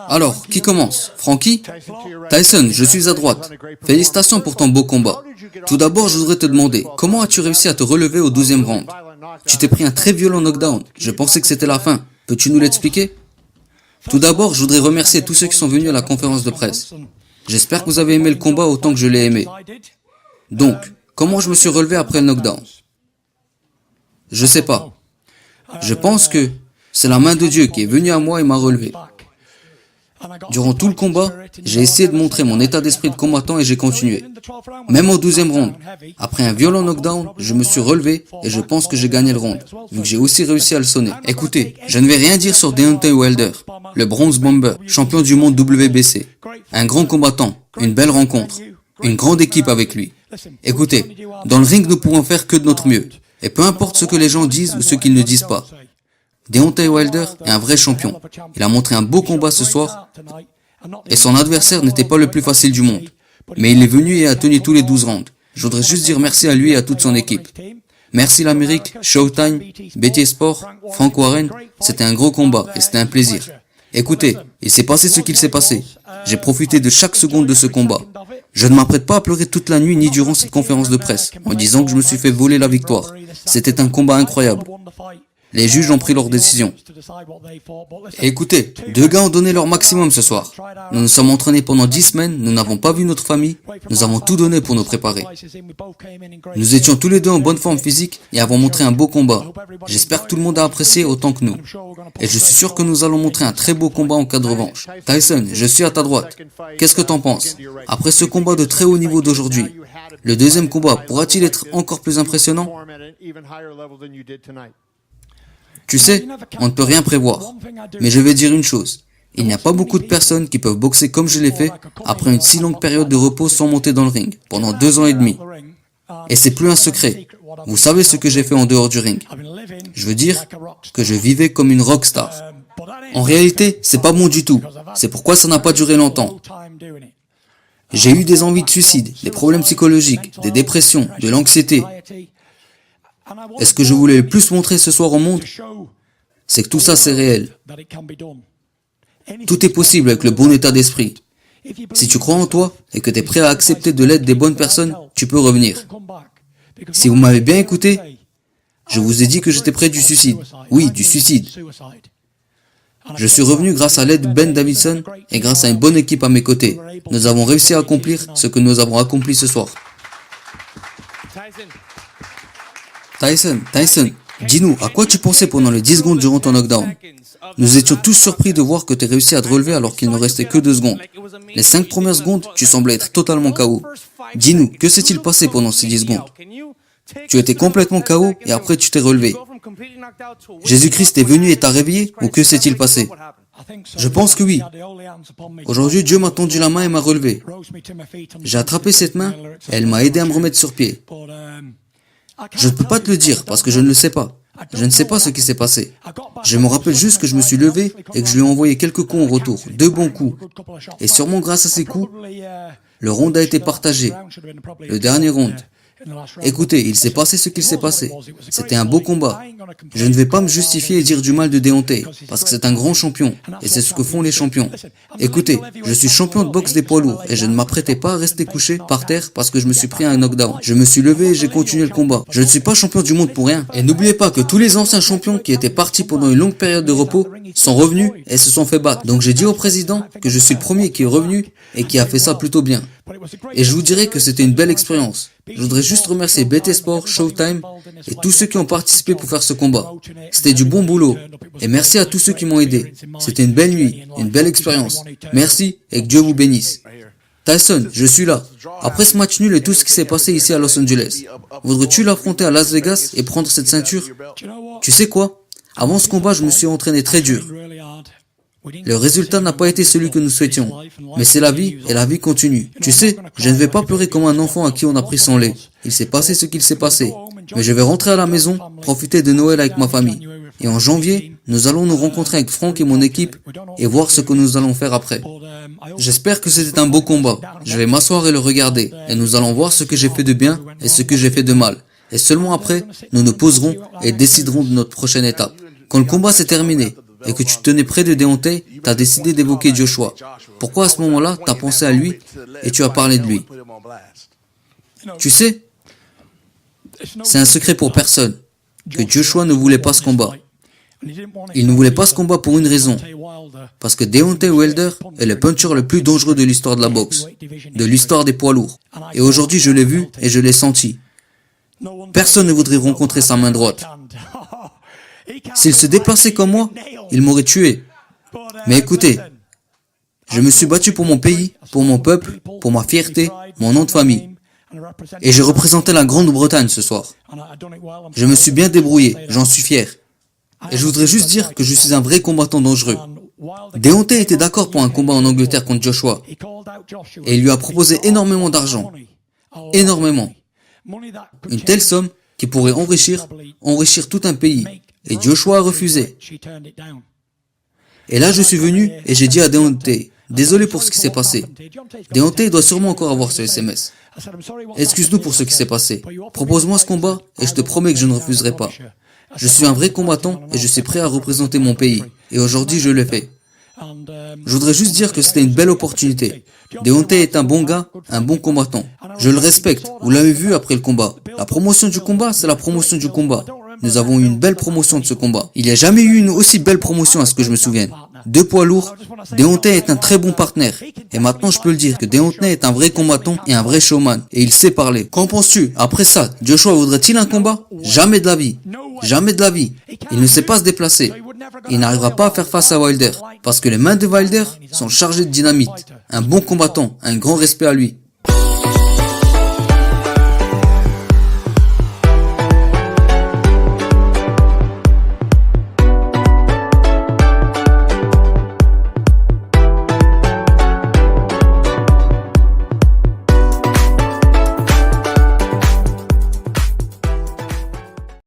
Alors, qui commence? Frankie? Tyson, je suis à droite. Félicitations pour ton beau combat. Tout d'abord, je voudrais te demander, comment as-tu réussi à te relever au 12e round? Tu t'es pris un très violent knockdown. Je pensais que c'était la fin. Peux-tu nous l'expliquer? Tout d'abord, je voudrais remercier tous ceux qui sont venus à la conférence de presse. J'espère que vous avez aimé le combat autant que je l'ai aimé. Donc, comment je me suis relevé après le knockdown? Je sais pas. Je pense que c'est la main de Dieu qui est venue à moi et m'a relevé. Durant tout le combat, j'ai essayé de montrer mon état d'esprit de combattant et j'ai continué. Même au 12e round, après un violent knockdown, je me suis relevé et je pense que j'ai gagné le round, vu que j'ai aussi réussi à le sonner. Écoutez, je ne vais rien dire sur Deontay Wilder, le Bronze Bomber, champion du monde WBC. Un grand combattant, une belle rencontre, une grande équipe avec lui. Écoutez, dans le ring, nous pourrons faire que de notre mieux. Et peu importe ce que les gens disent ou ce qu'ils ne disent pas. Deontay Wilder est un vrai champion. Il a montré un beau combat ce soir et son adversaire n'était pas le plus facile du monde. Mais il est venu et a tenu tous les 12 rounds. Je voudrais juste dire merci à lui et à toute son équipe. Merci l'Amérique, Showtime, BT Sport, Frank Warren. C'était un gros combat et c'était un plaisir. Écoutez, il s'est passé ce qu'il s'est passé. J'ai profité de chaque seconde de ce combat. Je ne m'apprête pas à pleurer toute la nuit ni durant cette conférence de presse en disant que je me suis fait voler la victoire. C'était un combat incroyable. Les juges ont pris leur décision. Et écoutez, deux gars ont donné leur maximum ce soir. Nous nous sommes entraînés pendant 10 semaines, nous n'avons pas vu notre famille, nous avons tout donné pour nous préparer. Nous étions tous les deux en bonne forme physique et avons montré un beau combat. J'espère que tout le monde a apprécié autant que nous. Et je suis sûr que nous allons montrer un très beau combat en cas de revanche. Tyson, je suis à ta droite. Qu'est-ce que t'en penses? Après ce combat de très haut niveau d'aujourd'hui, le deuxième combat pourra-t-il être encore plus impressionnant? Tu sais, on ne peut rien prévoir. Mais je vais dire une chose. Il n'y a pas beaucoup de personnes qui peuvent boxer comme je l'ai fait après une si longue période de repos sans monter dans le ring, pendant 2 ans et demi. Et c'est plus un secret. Vous savez ce que j'ai fait en dehors du ring. Je veux dire que je vivais comme une rockstar. En réalité, c'est pas bon du tout. C'est pourquoi ça n'a pas duré longtemps. J'ai eu des envies de suicide, des problèmes psychologiques, des dépressions, de l'anxiété. Et ce que je voulais le plus montrer ce soir au monde, c'est que tout ça c'est réel. Tout est possible avec le bon état d'esprit. Si tu crois en toi et que tu es prêt à accepter de l'aide des bonnes personnes, tu peux revenir. Si vous m'avez bien écouté, je vous ai dit que j'étais près du suicide. Oui, du suicide. Je suis revenu grâce à l'aide de Ben Davidson et grâce à une bonne équipe à mes côtés. Nous avons réussi à accomplir ce que nous avons accompli ce soir. Tyson, dis-nous, à quoi tu pensais pendant les 10 secondes durant ton knockdown? Nous étions tous surpris de voir que tu as réussi à te relever alors qu'il ne restait que 2 secondes. Les 5 premières secondes, tu semblais être totalement KO. Dis-nous, que s'est-il passé pendant ces 10 secondes? Tu étais complètement KO et après tu t'es relevé. Jésus-Christ est venu et t'a réveillé ou que s'est-il passé? Je pense que oui. Aujourd'hui, Dieu m'a tendu la main et m'a relevé. J'ai attrapé cette main et elle m'a aidé à me remettre sur pied. Je ne peux pas te le dire parce que je ne le sais pas. Je ne sais pas ce qui s'est passé. Je me rappelle juste que je me suis levé et que je lui ai envoyé quelques coups en retour, 2 bons coups. Et sûrement grâce à ces coups, le round a été partagé. Le dernier round. Écoutez, il s'est passé ce qu'il s'est passé. C'était un beau combat. Je ne vais pas me justifier et dire du mal de Deontay, parce que c'est un grand champion, et c'est ce que font les champions. Écoutez, je suis champion de boxe des poids lourds, et je ne m'apprêtais pas à rester couché par terre parce que je me suis pris un knockdown. Je me suis levé et j'ai continué le combat. Je ne suis pas champion du monde pour rien. Et n'oubliez pas que tous les anciens champions qui étaient partis pendant une longue période de repos sont revenus et se sont fait battre. Donc j'ai dit au président que je suis le premier qui est revenu et qui a fait ça plutôt bien. Et je vous dirais que c'était une belle expérience. Je voudrais juste remercier BT Sport, Showtime et tous ceux qui ont participé pour faire ce combat. C'était du bon boulot. Et merci à tous ceux qui m'ont aidé. C'était une belle nuit, une belle expérience. Merci et que Dieu vous bénisse. Tyson, je suis là. Après ce match nul et tout ce qui s'est passé ici à Los Angeles, voudrais-tu l'affronter à Las Vegas et prendre cette ceinture? Tu sais quoi? Avant ce combat, je me suis entraîné très dur. Le résultat n'a pas été celui que nous souhaitions, mais c'est la vie et la vie continue. Tu sais, je ne vais pas pleurer comme un enfant à qui on a pris son lait. Il s'est passé ce qu'il s'est passé, mais je vais rentrer à la maison, profiter de Noël avec ma famille. Et en janvier, nous allons nous rencontrer avec Frank et mon équipe et voir ce que nous allons faire après. J'espère que c'était un beau combat. Je vais m'asseoir et le regarder, et nous allons voir ce que j'ai fait de bien et ce que j'ai fait de mal. Et seulement après, nous nous poserons et déciderons de notre prochaine étape. Quand le combat s'est terminé, et que tu tenais près de Deontay, tu as décidé d'évoquer Joshua. Pourquoi à ce moment-là, tu as pensé à lui et tu as parlé de lui? Tu sais, c'est un secret pour personne que Joshua ne voulait pas ce combat. Il ne voulait pas ce combat pour une raison, parce que Deontay Wilder est le puncher le plus dangereux de l'histoire de la boxe, de l'histoire des poids lourds. Et aujourd'hui, je l'ai vu et je l'ai senti. Personne ne voudrait rencontrer sa main droite. S'il se déplaçait comme moi, il m'aurait tué. Mais écoutez, je me suis battu pour mon pays, pour mon peuple, pour ma fierté, mon nom de famille. Et je représentais la Grande-Bretagne ce soir. Je me suis bien débrouillé, j'en suis fier. Et je voudrais juste dire que je suis un vrai combattant dangereux. Deontay était d'accord pour un combat en Angleterre contre Joshua. Et il lui a proposé énormément d'argent. Énormément. Une telle somme qui pourrait enrichir tout un pays. Et Joshua a refusé. Et là, je suis venu et j'ai dit à Deontay, désolé pour ce qui s'est passé. Deontay doit sûrement encore avoir ce SMS. Excuse-nous pour ce qui s'est passé. Propose-moi ce combat et je te promets que je ne refuserai pas. Je suis un vrai combattant et je suis prêt à représenter mon pays. Et aujourd'hui, je le fais. Je voudrais juste dire que c'était une belle opportunité. Deontay est un bon gars, un bon combattant. Je le respecte. Vous l'avez vu après le combat. La promotion du combat, c'est la promotion du combat. Nous avons eu une belle promotion de ce combat. Il n'y a jamais eu une aussi belle promotion à ce que je me souvienne. 2 poids lourds. Deontay est un très bon partenaire. Et maintenant, je peux le dire que Deontay est un vrai combattant et un vrai showman. Et il sait parler. Qu'en penses-tu? Après ça, Joshua voudrait-il un combat? Jamais de la vie. Jamais de la vie. Il ne sait pas se déplacer. Il n'arrivera pas à faire face à Wilder. Parce que les mains de Wilder sont chargées de dynamite. Un bon combattant, un grand respect à lui.